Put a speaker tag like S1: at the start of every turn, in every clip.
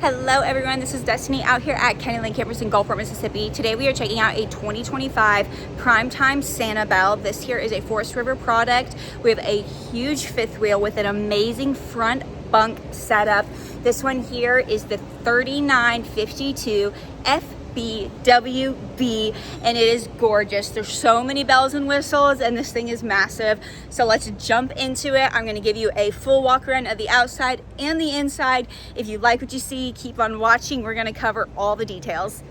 S1: Hello everyone, this is Destiny out here at County Campers in Gulfport, Mississippi. Today we are checking out a 2025 Primetime Sanibel. This here is a Forest River product. We have a huge fifth wheel with an amazing front bunk setup. This one here is the 3952 FBWB and it is gorgeous. There's so many bells and whistles and this thing is massive. So let's jump into it. I'm going to give you a full walk around of the outside and the inside. If you like what you see, keep on watching. We're going to cover all the details.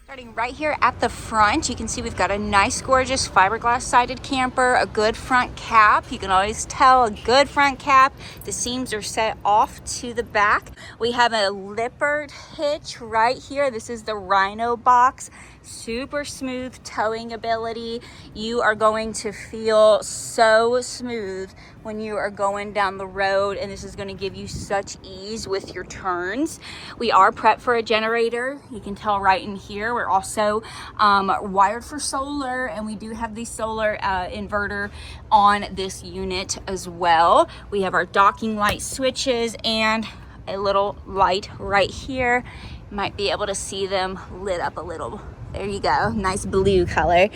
S1: Starting right here at the front, you can see we've got a nice, gorgeous fiberglass sided camper, a good front cap. You can always tell a good front cap. The seams are set off to the back. We have a Lippert hitch right here. This is the Rhino box. Super smooth towing ability. You are going to feel so smooth when you are going down the road, and this is going to give you such ease with your turns. We are prepped for a generator. You can tell right in here. We're also wired for solar, and we do have the solar inverter on this unit as well. We have our docking light switches and a little light right here. You might be able to see them lit up a little. There you go, nice blue color.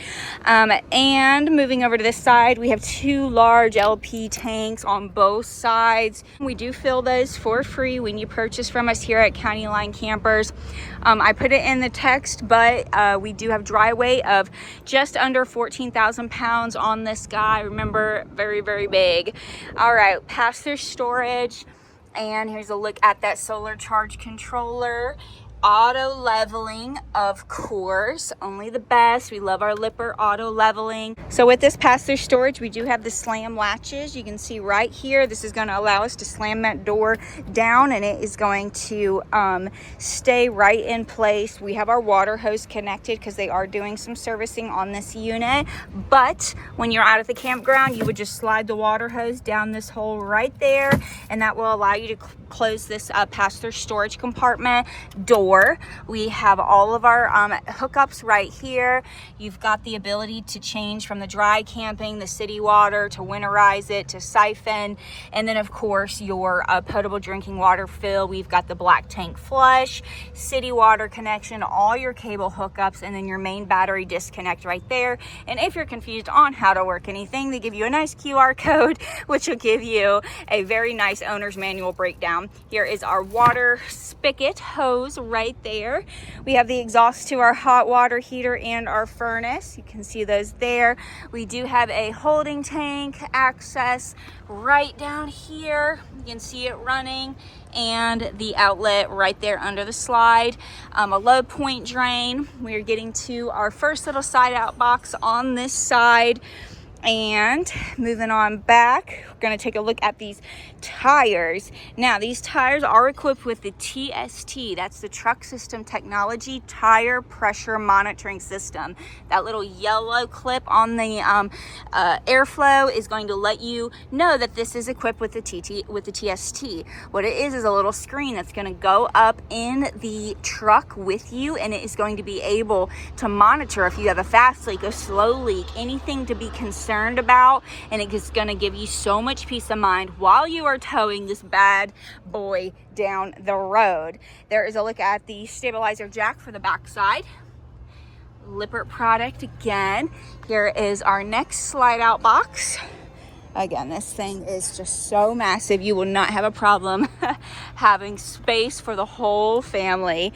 S1: And moving over to this side, we have two large LP tanks on both sides. We do fill those for free when you purchase from us here at County Line Campers. I put it in the text, but we do have dry weight of just under 14,000 pounds on this guy. Remember, very, very big. All right, pass-through storage. And here's a look at that solar charge controller. Auto leveling, of course, only the best. We love our Lippert auto leveling. So with this pass-through storage, we do have the slam latches. You can see right here, this is going to allow us to slam that door down, and it is going to stay right in place. We have our water hose connected because they are doing some servicing on this unit. But when you're out at the campground, you would just slide the water hose down this hole right there, and that will allow you to close this pass-through storage compartment door. We have all of our hookups right here. You've got the ability to change from the dry camping, the city water, to winterize it, to siphon, and then of course your potable drinking water fill. We've got the black tank flush, city water connection, all your cable hookups, and then your main battery disconnect right there. And if you're confused on how to work anything, they give you a nice QR code, which will give you a very nice owner's manual breakdown. Here is our water spigot hose right there. We have the exhaust to our hot water heater and our furnace. You can see those there. We do have a holding tank access right down here. You can see it running, and the outlet right there under the slide. A low point drain. We are getting to our first little side out box on this side. And moving on back, we're going to take a look at these tires. Now, these tires are equipped with the TST. That's the Truck System Technology Tire Pressure Monitoring System. That little yellow clip on the airflow is going to let you know that this is equipped with the TST. What it is a little screen that's going to go up in the truck with you, and it is going to be able to monitor if you have a fast leak, a slow leak, anything to be concerned about, and it is going to give you so much much peace of mind while you are towing this bad boy down the road. There is a look at the stabilizer jack for the backside. Lippert product again. Here is our next slide out box. Again, this thing is just so massive. You will not have a problem having space for the whole family.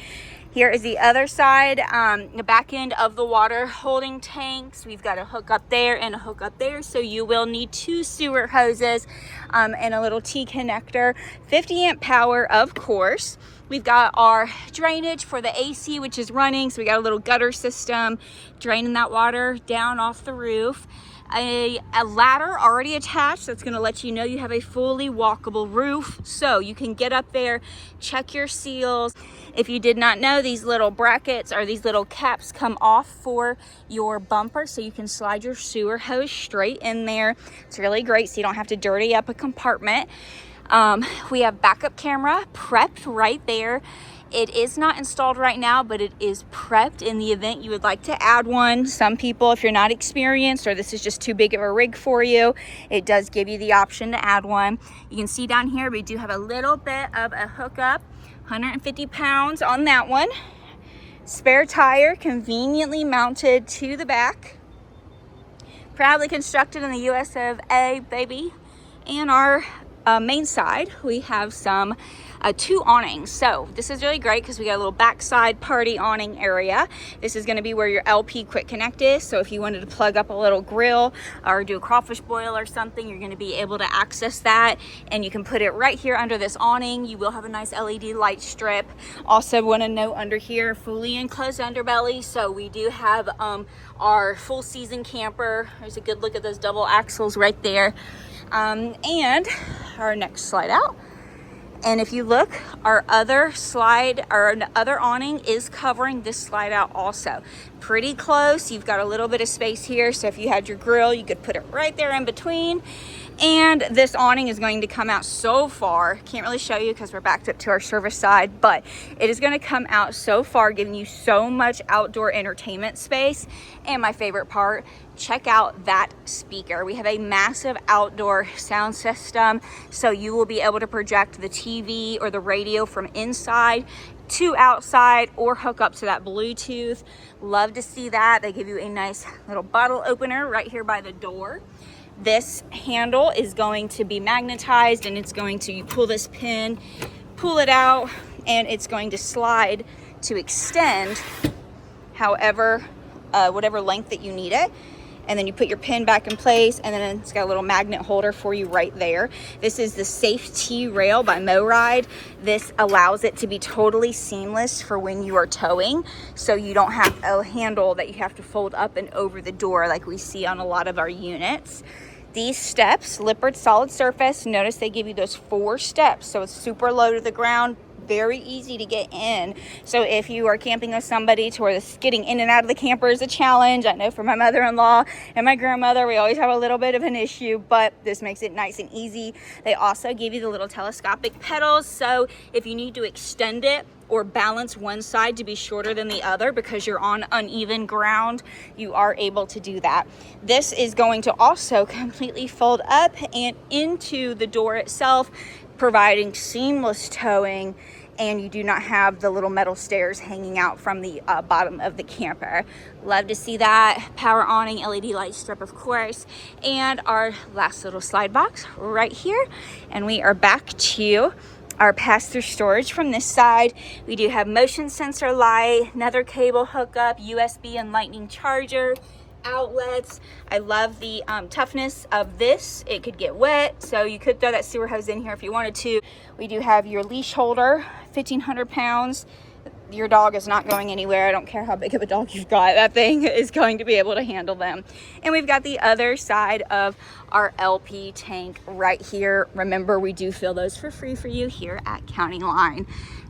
S1: Here is the other side, the back end of the water holding tanks. We've got a hook up there and a hook up there. So you will need 2 sewer hoses and a little T connector. 50 amp power, of course. We've got our drainage for the AC, which is running. So we got a little gutter system draining that water down off the roof. A ladder already attached that's going to let you know you have a fully walkable roof, so you can get up there, check your seals. If you did not know, these little brackets or these little caps come off for your bumper, so you can slide your sewer hose straight in there. It's really great, so you don't have to dirty up a compartment. We have backup camera prepped right there. It is not installed right now, but it is prepped in the event you would like to add one. Some people, if you're not experienced or this is just too big of a rig for you, it does give you the option to add one. You can see down here, we do have a little bit of a hookup, 150 pounds on that one. Spare tire conveniently mounted to the back. Proudly constructed in the US of A, baby. And our main side, we have some 2 awnings. So this is really great because we got a little backside party awning area. This is going to be where your LP quick connect is. So if you wanted to plug up a little grill or do a crawfish boil or something, you're going to be able to access that, and you can put it right here under this awning. You will have a nice LED light strip. Also want to note under here, fully enclosed underbelly. So we do have our full season camper. There's a good look at those double axles right there. And our next slide out. And if you look, our other slide, our other awning is covering this slide out also. Pretty close. You've got a little bit of space here. So if you had your grill, you could put it right there in between. And this awning is going to come out so far. Can't really show you because we're backed up to our service side, but it is going to come out so far, giving you so much outdoor entertainment space. And my favorite part, check out that speaker. We have a massive outdoor sound system, so you will be able to project the TV or the radio from inside to outside or hook up to that Bluetooth. Love to see that. They give you a nice little bottle opener right here by the door. This handle is going to be magnetized, and it's going to, you pull this pin, pull it out, and it's going to slide to extend however, whatever length that you need it. And then you put your pin back in place, and then it's got a little magnet holder for you right there. This is the Safety Rail by MoRide. This allows it to be totally seamless for when you are towing, so you don't have a handle that you have to fold up and over the door like we see on a lot of our units. These steps, Lippert solid surface, notice they give you those 4 steps, so it's super low to the ground, very easy to get in. So if you are camping with somebody to where this getting in and out of the camper is a challenge, I know for my mother-in-law and my grandmother, we always have a little bit of an issue, but this makes it nice and easy. They also give you the little telescopic pedals, so if you need to extend it or balance one side to be shorter than the other because you're on uneven ground, you are able to do that. This is going to also completely fold up and into the door itself, providing seamless towing, and you do not have the little metal stairs hanging out from the bottom of the camper. Love to see that. Power awning, LED light strip, of course, and our last little slide box right here. And we are back to our pass-through storage from this side. We do have motion sensor light, another cable hookup, USB and lightning charger, outlets. I love the toughness of this. It could get wet, so you could throw that sewer hose in here if you wanted to. We do have your leash holder, 1,500 pounds. Your dog is not going anywhere. I don't care how big of a dog you've got. That thing is going to be able to handle them. And we've got the other side of our LP tank right here. Remember, we do fill those for free for you here at County Line.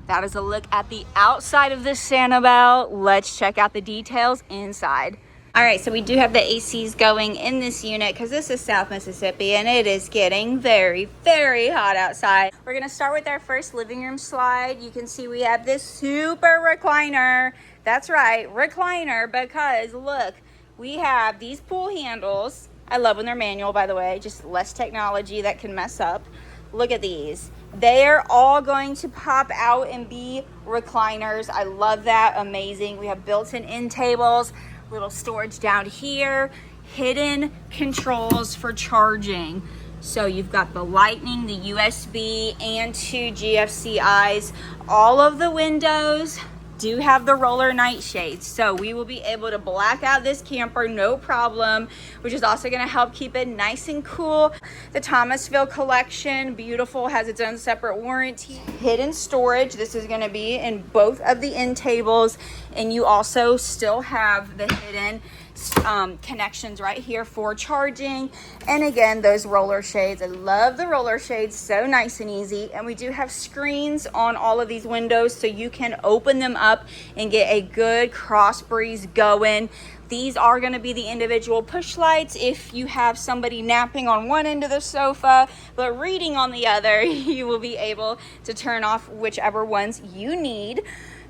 S1: That is a look at the outside of this Sanibel. Let's check out the details inside. All right, so we do have the ACs going in this unit because this is South Mississippi and it is getting very, very hot outside. We're gonna start with our first living room slide. You can see we have this super recliner. That's right, recliner, because look, we have these pull handles I love when they're manual, by the way, just less technology that can mess up. Look at these. They're all going to pop out and be recliners. I love that. Amazing. We have built-in end tables, little storage down here, hidden controls for charging. So you've got the Lightning, the USB, and 2 GFCIs. All of the windows do have the roller nightshades, so we will be able to black out this camper no problem, which is also going to help keep it nice and cool. The Thomasville collection, beautiful, has its own separate warranty. Hidden storage, this is going to be in both of the end tables, and you also still have the hidden connections right here for charging. And again, those roller shades, I love the roller shades, so nice and easy. And we do have screens on all of these windows, so you can open them up and get a good cross breeze going. These are going to be the individual push lights if you have somebody napping on one end of the sofa but reading on the other. You will be able to turn off whichever ones you need.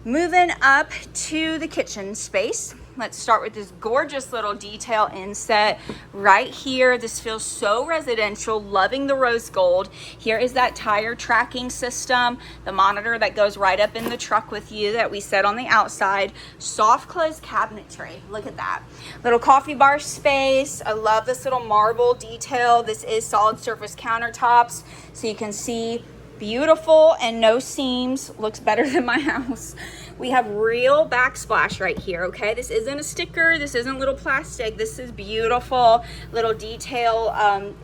S1: Moving up to the kitchen space, let's start with this gorgeous little detail inset right here. This feels so residential, loving the rose gold. Here is that tire tracking system, the monitor that goes right up in the truck with you that we set on the outside. Soft close cabinetry, look at that. Little coffee bar space. I love this little marble detail. This is solid surface countertops, so you can see beautiful and no seams. Looks better than my house. We have real backsplash right here, okay? This isn't a sticker, this isn't little plastic, this is beautiful little detail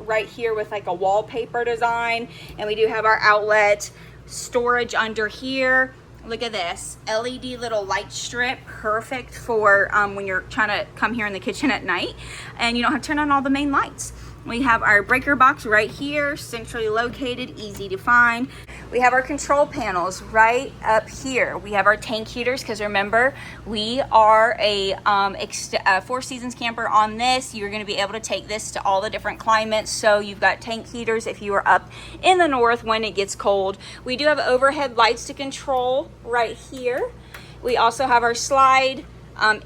S1: right here with like a wallpaper design. And we do have our outlet storage under here. Look at this LED little light strip, perfect for when you're trying to come here in the kitchen at night and you don't have to turn on all the main lights. We have our breaker box right here, centrally located, easy to find. We have our control panels right up here. We have our tank heaters, because remember, we are a Four Seasons camper on this. You're gonna be able to take this to all the different climates. So you've got tank heaters if you are up in the north when it gets cold. We do have overhead lights to control right here. We also have our slide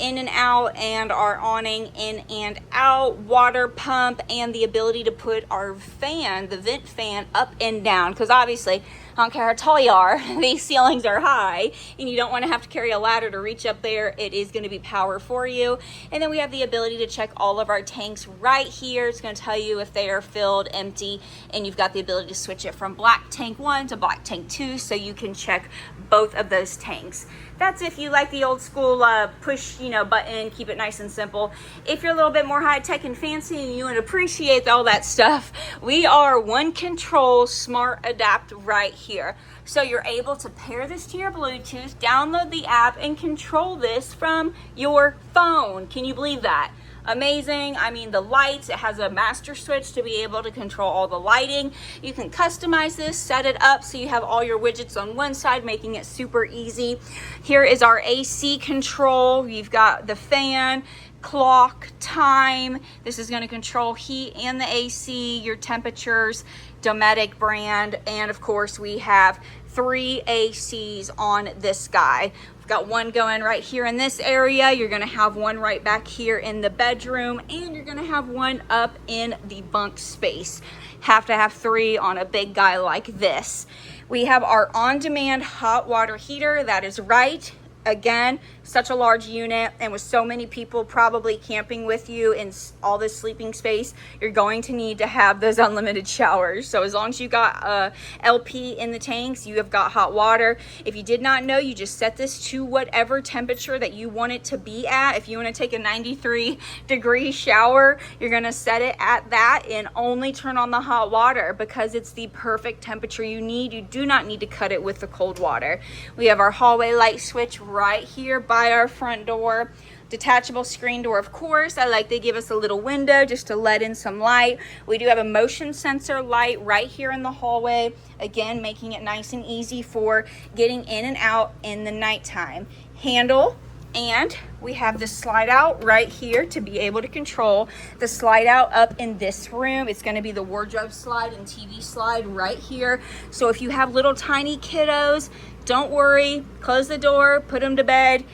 S1: in and out, and our awning in and out, water pump, and the ability to put our fan, the vent fan, up and down, because obviously I don't care how tall you are, these ceilings are high and you don't want to have to carry a ladder to reach up there. It is going to be power for you. And then we have the ability to check all of our tanks right here. It's going to tell you if they are filled, empty, and you've got the ability to switch it from black tank 1 to black tank 2, so you can check both of those tanks. That's if you like the old school push, button, keep it nice and simple. If you're a little bit more high tech and fancy and you would appreciate all that stuff, we are one control smart adapt right here. So you're able to pair this to your Bluetooth, download the app, and control this from your phone. Can you believe that? Amazing. I mean, the lights, it has a master switch to be able to control all the lighting. You can customize this, set it up so you have all your widgets on one side, making it super easy. Here is our AC control. You've got the fan, clock, time. This is going to control heat and the AC, your temperatures, Dometic brand, and of course we have 3 ACs on this guy. Got one going right here in this area, you're gonna have one right back here in the bedroom, and you're gonna have one up in the bunk space. Have to have 3 on a big guy like this. We have our on-demand hot water heater. That is right. Again, such a large unit, and with so many people probably camping with you in all this sleeping space, you're going to need to have those unlimited showers. So as long as you got LP in the tanks, you have got hot water. If you did not know, you just set this to whatever temperature that you want it to be at. If you want to take a 93-degree shower, you're going to set it at that and only turn on the hot water because it's the perfect temperature you need. You do not need to cut it with the cold water. We have our hallway light switch right here by our front door. Detachable screen door, of course. I like they give us a little window just to let in some light. We do have a motion sensor light right here in the hallway, again making it nice and easy for getting in and out in the nighttime. Handle, and we have this slide out right here to be able to control the slide out up in this room. It's going to be the wardrobe slide and TV slide right here. So if you have little tiny kiddos, don't worry, close the door, put them to bed.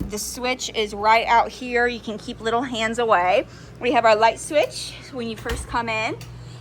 S1: The switch is right out here. You can keep little hands away. We have our light switch when you first come in.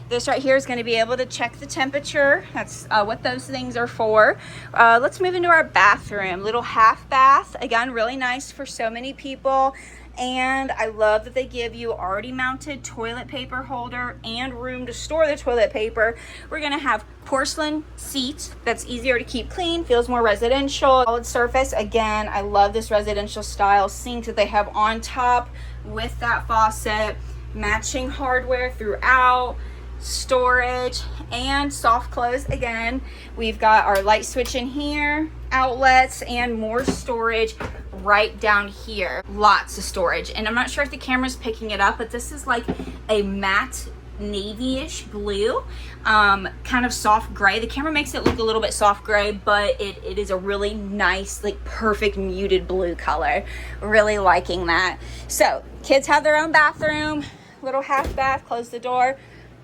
S1: This right here is going to be able to check the temperature. That's what those things are for. Let's move into our bathroom. Little half bath. Again, really nice for so many people. And I love that they give you already mounted toilet paper holder and room to store the toilet paper. We're going to have porcelain seats. That's easier to keep clean, feels more residential. Solid surface. Again, I love this residential style sink that they have on top with that faucet. Matching hardware throughout. Storage and soft close. Again, we've got our light switch in here, outlets, and more storage right down here. Lots of storage, and I'm not sure if the camera's picking it up, but this is like a matte navy-ish blue, kind of soft gray. The camera makes it look a little bit soft gray, but it is a really nice, like perfect muted blue color. Really liking that. So kids have their own bathroom, little half bath, close the door.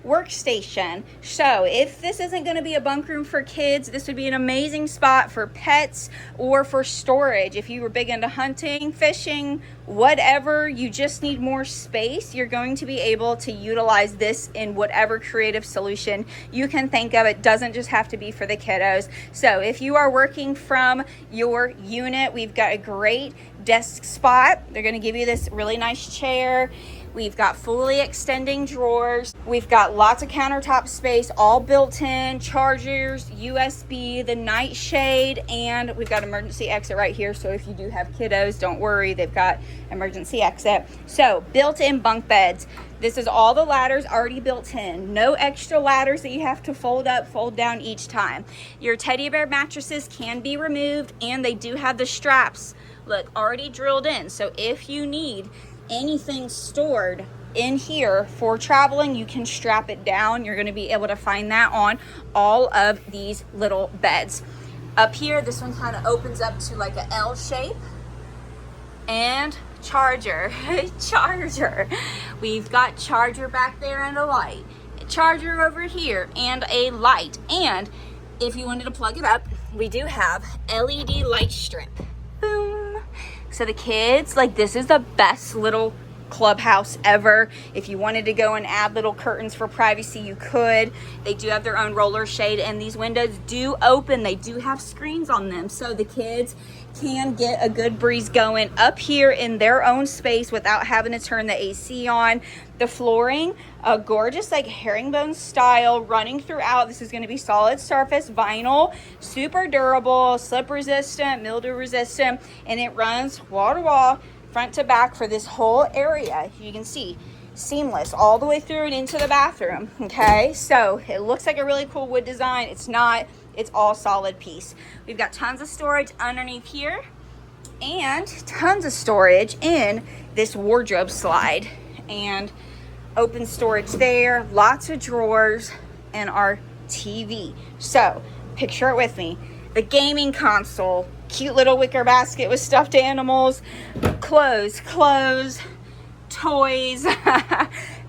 S1: Workstation. So if this isn't going to be a bunk room for kids, this would be an amazing spot for pets or for storage. If you were big into hunting, fishing, whatever, you just need more space, you're going to be able to utilize this in whatever creative solution you can think of. It doesn't just have to be for the kiddos. So if you are working from your unit, we've got a great desk spot. They're going to give you this really nice chair. We've got fully extending drawers. We've got lots of countertop space, all built in, chargers, USB, the nightshade, and we've got emergency exit right here. So if you do have kiddos, don't worry, they've got emergency exit. So built-in bunk beds. This is all the ladders already built in. No extra ladders that you have to fold up, fold down each time. Your teddy bear mattresses can be removed, and they do have the straps, look, already drilled in. So if you need anything stored in here for traveling, you can strap it down. You're going to be able to find that on all of these little beds. Up here, this one kind of opens up to like an L shape. And charger. Charger. We've got charger back there and a light. Charger over here and a light. And if you wanted to plug it up, we do have LED light strip. Boom. So the kids, like, this is the best little clubhouse ever. If you wanted to go and add little curtains for privacy, you could. They do have their own roller shade, and these windows do open. They do have screens on them, so the kids can get a good breeze going up here in their own space without having to turn the AC on. The flooring, a gorgeous like herringbone style running throughout. This is going to be solid surface vinyl, super durable, slip resistant, mildew resistant, and it runs wall to wall, front to back for this whole area. You can see seamless all the way through and into the bathroom. Okay, so it looks like a really cool wood design. It's not. It's all solid piece. We've got tons of storage underneath here and tons of storage in this wardrobe slide, and open storage there, lots of drawers, and our TV. So picture it with me. The gaming console, cute little wicker basket with stuffed animals, clothes, toys,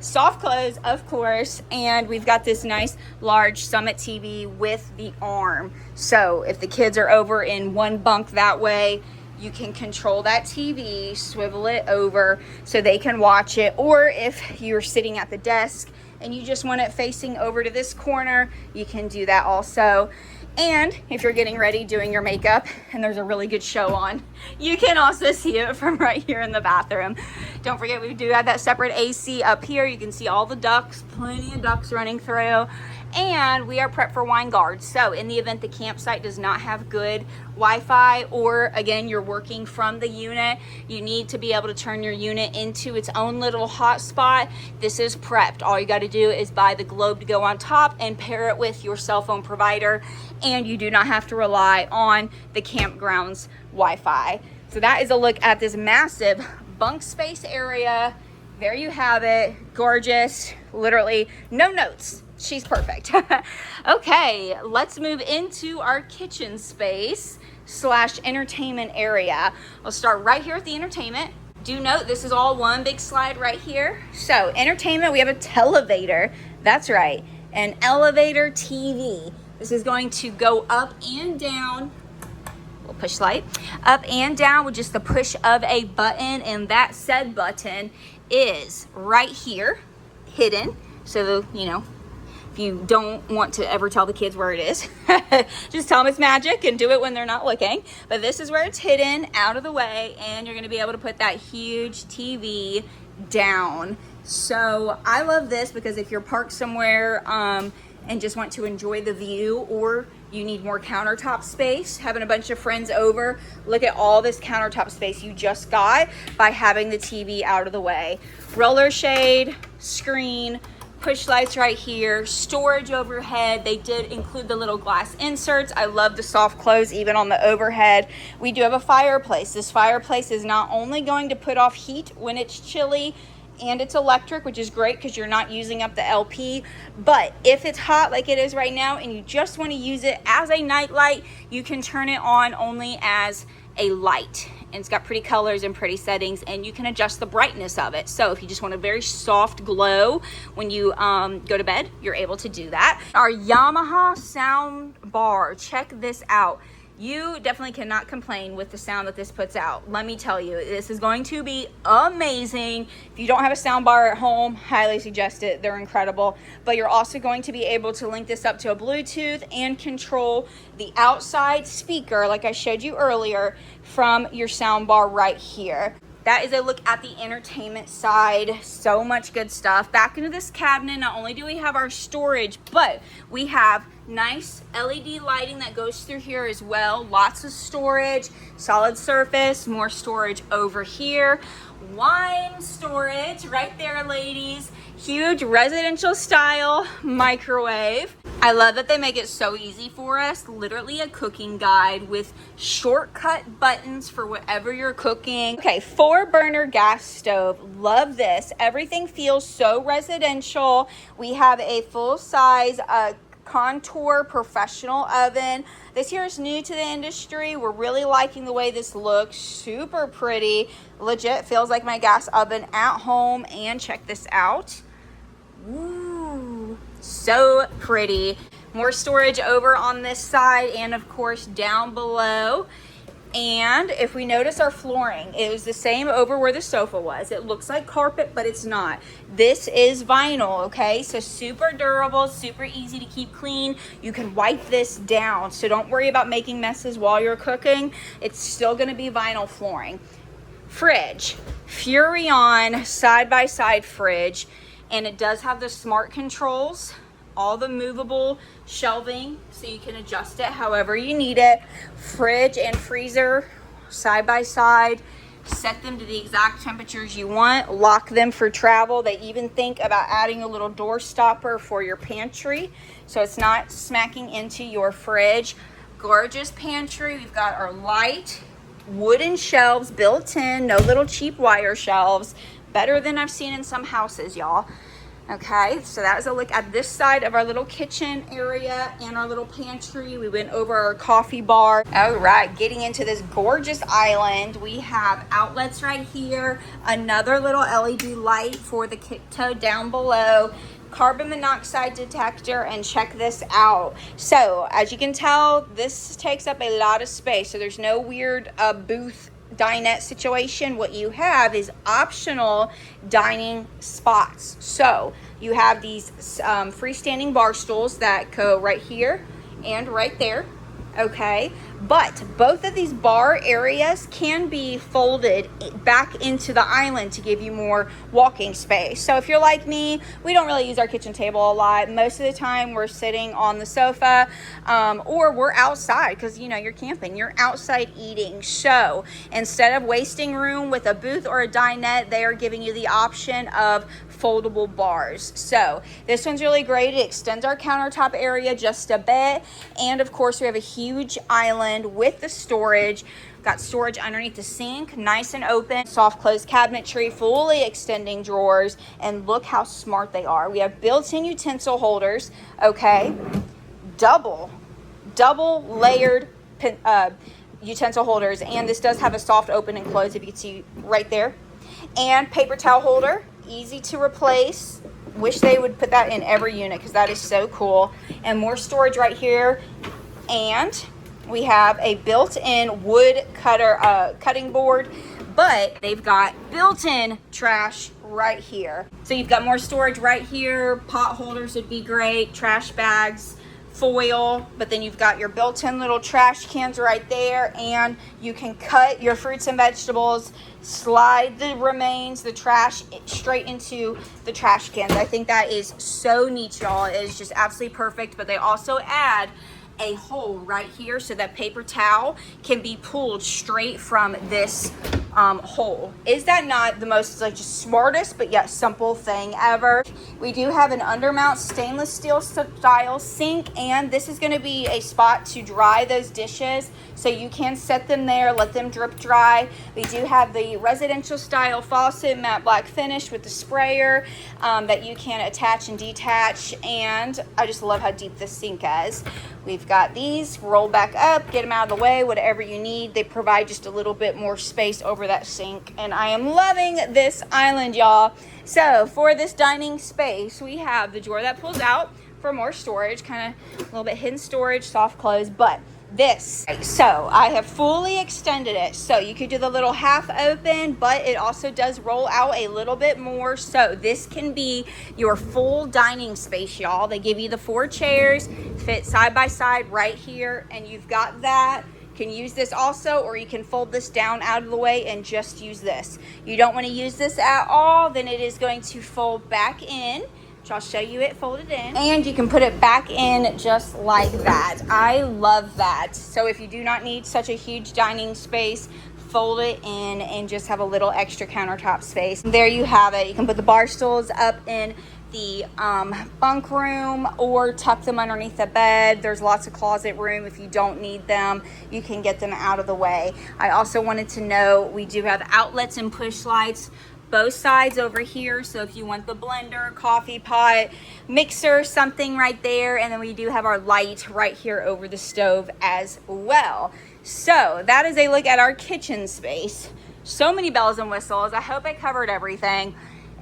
S1: soft clothes, of course, and we've got this nice large Summit TV with the arm. So if the kids are over in one bunk that way, you can control that TV, swivel it over so they can watch it. Or if you're sitting at the desk and you just want it facing over to this corner, you can do that also. And if you're getting ready doing your makeup and there's a really good show on, you can also see it from right here in the bathroom. Don't forget, we do have that separate AC up here. You can see all the ducts, plenty of ducts running through. And we are prepped for wine guards. So in the event the campsite does not have good Wi-Fi, or again, you're working from the unit, you need to be able to turn your unit into its own little hotspot. This is prepped. All you got to do is buy the globe to go on top and pair it with your cell phone provider, and you do not have to rely on the campground's Wi-Fi. So that is a look at this massive bunk space area. There you have it. Gorgeous. Literally no notes. She's perfect. Okay, let's move into our kitchen space / entertainment area. I'll start right here at the entertainment. Do note this is all one big slide right here. So entertainment, we have a televator. That's right, an elevator TV. This is going to go up and down push light, up and down with just the push of a button, and that said button is right here, hidden. So, you know, if you don't want to ever tell the kids where it is, just tell them it's magic and do it when they're not looking. But this is where it's hidden, out of the way, and you're gonna be able to put that huge TV down. So I love this because if you're parked somewhere and just want to enjoy the view, or you need more countertop space, having a bunch of friends over, look at all this countertop space you just got by having the TV out of the way. Roller shade, screen, push lights right here, storage overhead. They did include the little glass inserts. I love the soft close even on the overhead. We do have a fireplace. This fireplace is not only going to put off heat when it's chilly, and it's electric, which is great because you're not using up the LP. But if it's hot like it is right now and you just want to use it as a night light, you can turn it on only as a light. And it's got pretty colors and pretty settings, and you can adjust the brightness of it. So if you just want a very soft glow when you go to bed, you're able to do that. Our Yamaha sound bar, check this out. You definitely cannot complain with the sound that this puts out. Let me tell you, this is going to be amazing. If you don't have a sound bar at home, highly suggest it. They're incredible. But you're also going to be able to link this up to a Bluetooth and control the outside speaker, like I showed you earlier, from your sound bar right here. That is a look at the entertainment side. So much good stuff. Back into this cabinet, not only do we have our storage, but we have nice LED lighting that goes through here as well. Lots of storage, solid surface, more storage over here. Wine storage right there, ladies. Huge residential style microwave. I love that they make it so easy for us. Literally a cooking guide with shortcut buttons for whatever you're cooking. Okay, 4-burner gas stove. Love this. Everything feels so residential. We have a full-size Contour professional oven. This here is new to the industry. We're really liking the way this looks. Super pretty. Legit feels like my gas oven at home. And check this out. Ooh, so pretty. More storage over on this side and of course down below. And if we notice our flooring, it was the same over where the sofa was. It looks like carpet, but it's not. This is vinyl, okay? So super durable, super easy to keep clean. You can wipe this down, so don't worry about making messes while you're cooking. It's still gonna be vinyl flooring. Fridge, Furrion side-by-side fridge, and it does have the smart controls, all the movable shelving, so you can adjust it however you need it. Fridge and freezer side by side. Set them to the exact temperatures you want. Lock them for travel. They even think about adding a little door stopper for your pantry, so it's not smacking into your fridge. Gorgeous pantry. We've got our light wooden shelves built in. No little cheap wire shelves. Better than I've seen in some houses, y'all. Okay, so that was a look at this side of our little kitchen area and our little pantry. We went over our coffee bar. All right, getting into this gorgeous island. We have outlets right here, another little LED light for the tiptoe down below, carbon monoxide detector, and check this out. So as you can tell, this takes up a lot of space, so there's no weird booth dinette situation. What you have is optional dining spots. So you have these freestanding bar stools that go right here and right there. Okay, but both of these bar areas can be folded back into the island to give you more walking space. So if you're like me, we don't really use our kitchen table a lot. Most of the time we're sitting on the sofa or we're outside because, you know, you're camping, you're outside eating. So instead of wasting room with a booth or a dinette, they are giving you the option of foldable bars. So this one's really great. It extends our countertop area just a bit, and of course we have a huge island with the storage. Got storage underneath the sink, nice and open, soft close cabinetry, fully extending drawers, and look how smart they are. We have built-in utensil holders, okay, double layered utensil holders, and this does have a soft open and close, if you can see right there, and paper towel holder, easy to replace. Wish they would put that in every unit because that is so cool. And more storage right here, and We have a built-in wood cutting board, but they've got built-in trash right here. So you've got more storage right here. Pot holders would be great, trash bags, foil, but then you've got your built-in little trash cans right there, and you can cut your fruits and vegetables, slide the remains, the trash, straight into the trash cans. I think that is so neat, y'all. It is just absolutely perfect. But they also add a hole right here so that paper towel can be pulled straight from this hole. Is that not the most just smartest but yet simple thing ever? We do have an undermount stainless steel style sink, and this is going to be a spot to dry those dishes, so you can set them there, let them drip dry. We do have the residential style faucet, matte black finish with the sprayer that you can attach and detach, and I just love how deep this sink is. We've got these, roll back up, get them out of the way, whatever you need. They provide just a little bit more space over that sink, and I am loving this island, y'all. So for this dining space, we have the drawer that pulls out for more storage, kind of a little bit hidden storage, soft close, but this, so I have fully extended it so you could do the little half open, but it also does roll out a little bit more, so this can be your full dining space, y'all. They give you the 4 chairs, fit side by side right here, and you've got that. You can use this also, or you can fold this down out of the way and just use this. You don't want to use this at all, then it is going to fold back in. I'll show you it folded in, and you can put it back in just like that. I love that. So if you do not need such a huge dining space, fold it in and just have a little extra countertop space. And there you have it. You can put the bar stools up in the bunk room or tuck them underneath the bed. There's lots of closet room. If you don't need them, you can get them out of the way. I also wanted to know we do have outlets and push lights both sides over here, so if you want the blender, coffee pot, mixer, something right there, and then we do have our light right here over the stove as well. So that is a look at our kitchen space. So many bells and whistles. I hope I covered everything.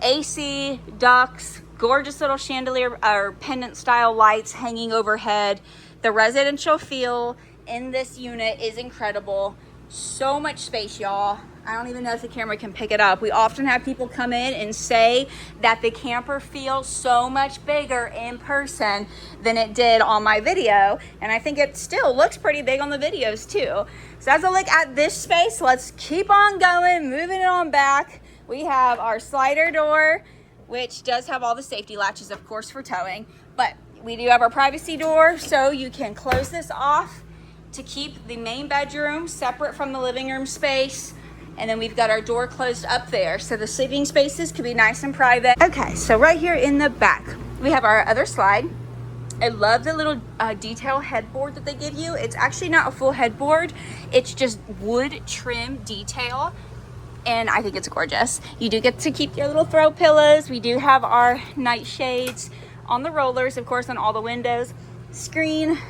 S1: AC, ducts, gorgeous little chandelier or pendant style lights hanging overhead. The residential feel in this unit is incredible. So much space, y'all. I don't even know if the camera can pick it up. We often have people come in and say that the camper feels so much bigger in person than it did on my video, and I think it still looks pretty big on the videos too. So that's a look at this space. Let's keep on going, moving it on back. We have our slider door, which does have all the safety latches, of course, for towing, but we do have our privacy door, so you can close this off to keep the main bedroom separate from the living room space. And then we've got our door closed up there, so the sleeping spaces can be nice and private. Okay, so right here in the back, we have our other slide. I love the little detail headboard that they give you. It's actually not a full headboard. It's just wood trim detail, and I think it's gorgeous. You do get to keep your little throw pillows. We do have our night shades on the rollers, of course, on all the windows. Screen,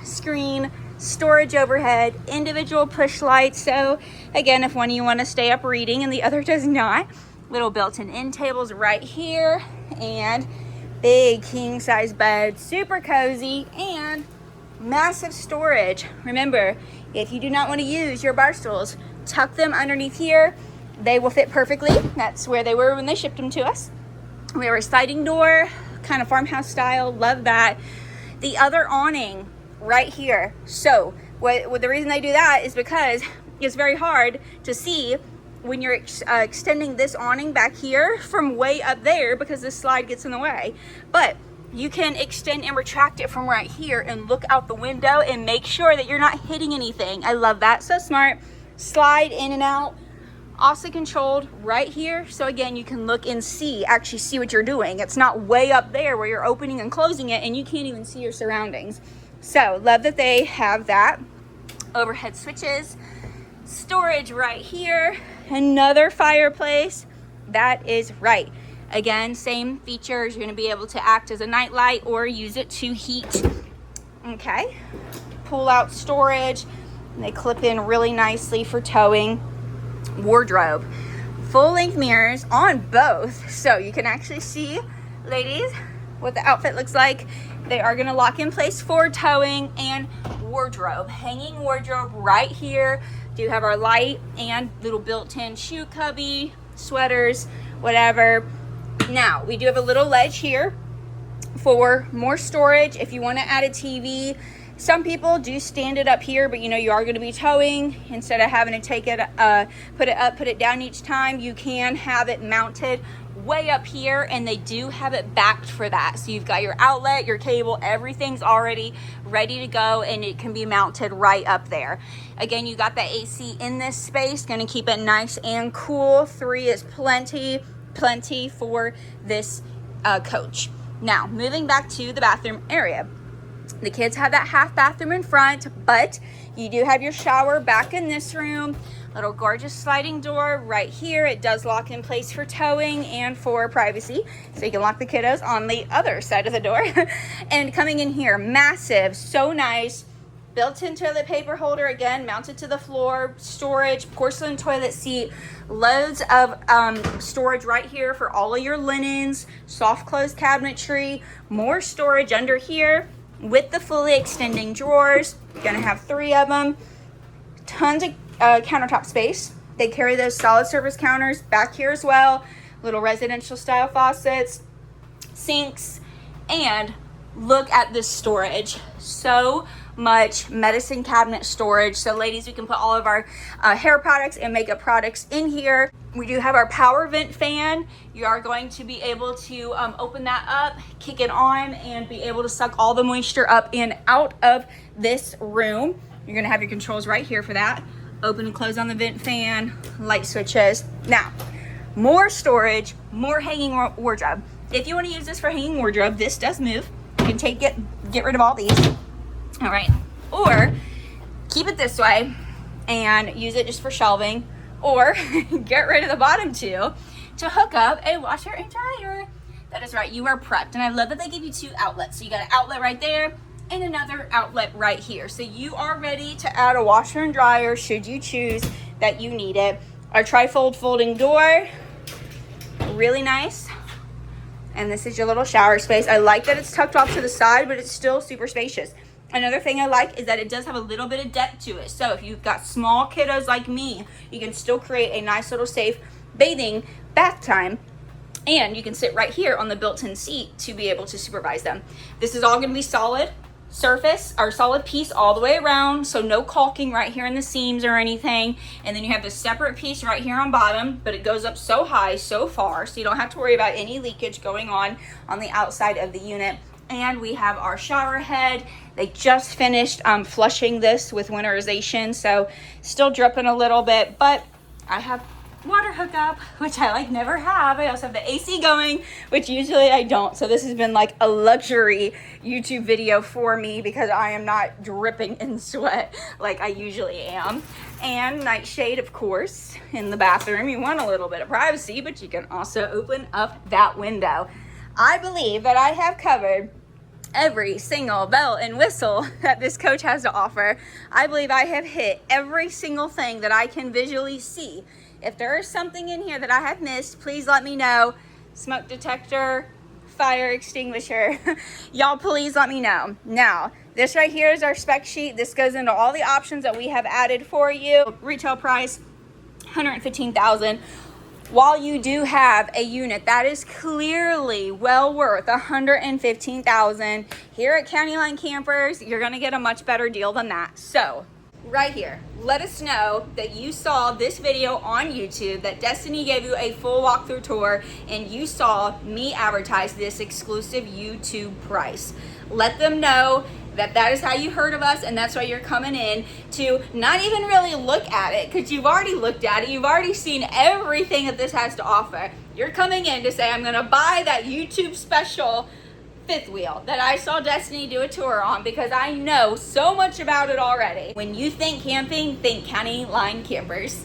S1: storage overhead, individual push lights. So again, if one of you want to stay up reading and the other does not, little built-in end tables right here, and big king size bed, super cozy, and massive storage. Remember, if you do not want to use your bar stools, tuck them underneath here. They will fit perfectly. That's where they were when they shipped them to us. We have a sliding door, kind of farmhouse style. Love that. The other awning right here. So what the reason they do that is because it's very hard to see when you're extending this awning back here from way up there, because this slide gets in the way. But you can extend and retract it from right here and look out the window and make sure that you're not hitting anything. I love that. So smart. Slide in and out. Also controlled right here. So again, you can look and actually see what you're doing. It's not way up there where you're opening and closing it and you can't even see your surroundings. So love that they have that. Overhead switches, storage right here, another fireplace. That is right. Again, same features. You're going to be able to act as a night light or use it to heat. Okay. Pull out storage. And they clip in really nicely for towing. Wardrobe. Full length mirrors on both. So you can actually see, ladies, what the outfit looks like. They are going to lock in place for towing, and wardrobe, hanging wardrobe right here. Do have our light and little built-in shoe cubby, sweaters, whatever. Now, we do have a little ledge here for more storage if you want to add a TV. Some people do stand it up here, but you know you are going to be towing. Instead of having to take it, put it up, put it down each time, you can have it mounted way up here, and they do have it backed for that. So you've got your outlet, your cable, everything's already ready to go, and it can be mounted right up there. Again, you got the AC in this space, going to keep it nice and cool. 3 is plenty for this coach. Now, moving back to the bathroom area. The kids have that half bathroom in front, but you do have your shower back in this room. Little gorgeous sliding door right here. It does lock in place for towing and for privacy, so you can lock the kiddos on the other side of the door. And coming in here, massive, so nice. Built-in toilet paper holder, again, mounted to the floor. Storage, porcelain toilet seat. Loads of storage right here for all of your linens. Soft close cabinetry. More storage under here with the fully extending drawers. You're gonna have 3 of them. Tons of countertop space. They carry those solid surface counters back here as well. Little residential style faucets, sinks, and look at this storage. So much medicine cabinet storage. So ladies, we can put all of our hair products and makeup products in here. We do have our power vent fan. You are going to be able to open that up, kick it on, and be able to suck all the moisture up and out of this room. You're gonna have your controls right here for that. Open and close on the vent fan, light switches. Now, more storage, more hanging wardrobe. If you want to use this for hanging wardrobe, this does move. You can take it, get rid of all these. All right, or keep it this way and use it just for shelving, or get rid of the bottom 2 to hook up a washer and dryer. That is right, you are prepped. And I love that they give you 2 outlets. So you got an outlet right there and another outlet right here. So you are ready to add a washer and dryer should you choose that you need it. Our trifold folding door, really nice. And this is your little shower space. I like that it's tucked off to the side, but it's still super spacious. Another thing I like is that it does have a little bit of depth to it. So if you've got small kiddos like me, you can still create a nice little safe bathing bath time. And you can sit right here on the built-in seat to be able to supervise them. This is all going to be solid surface or solid piece all the way around, so no caulking right here in the seams or anything. And then you have this separate piece right here on bottom, but it goes up so high, so far, so you don't have to worry about any leakage going on the outside of the unit. And we have our shower head. They just finished flushing this with winterization, so still dripping a little bit, but I have water hookup, which I like never have. I also have the AC going, which usually I don't. So this has been like a luxury YouTube video for me because I am not dripping in sweat like I usually am. And nightshade, of course, in the bathroom. You want a little bit of privacy, but you can also open up that window. I believe that I have covered every single bell and whistle that this coach has to offer. I believe I have hit every single thing that I can visually see. If there is something in here that I have missed, please let me know. Smoke detector, fire extinguisher. Y'all, please let me know. Now, this right here is our spec sheet. This goes into all the options that we have added for you. Retail price, $115,000. While you do have a unit that is clearly well worth $115,000, here at County Line Campers, you're gonna get a much better deal than that. So, right here, let us know that you saw this video on YouTube, that Destiny gave you a full walkthrough tour, and you saw me advertise this exclusive YouTube price. Let them know that that is how you heard of us, and that's why you're coming in to not even really look at it, because you've already looked at it, you've already seen everything that this has to offer. You're coming in to say, I'm gonna buy that YouTube special fifth wheel that I saw Destiny do a tour on, because I know so much about it already. When you think camping, think County Line Campers.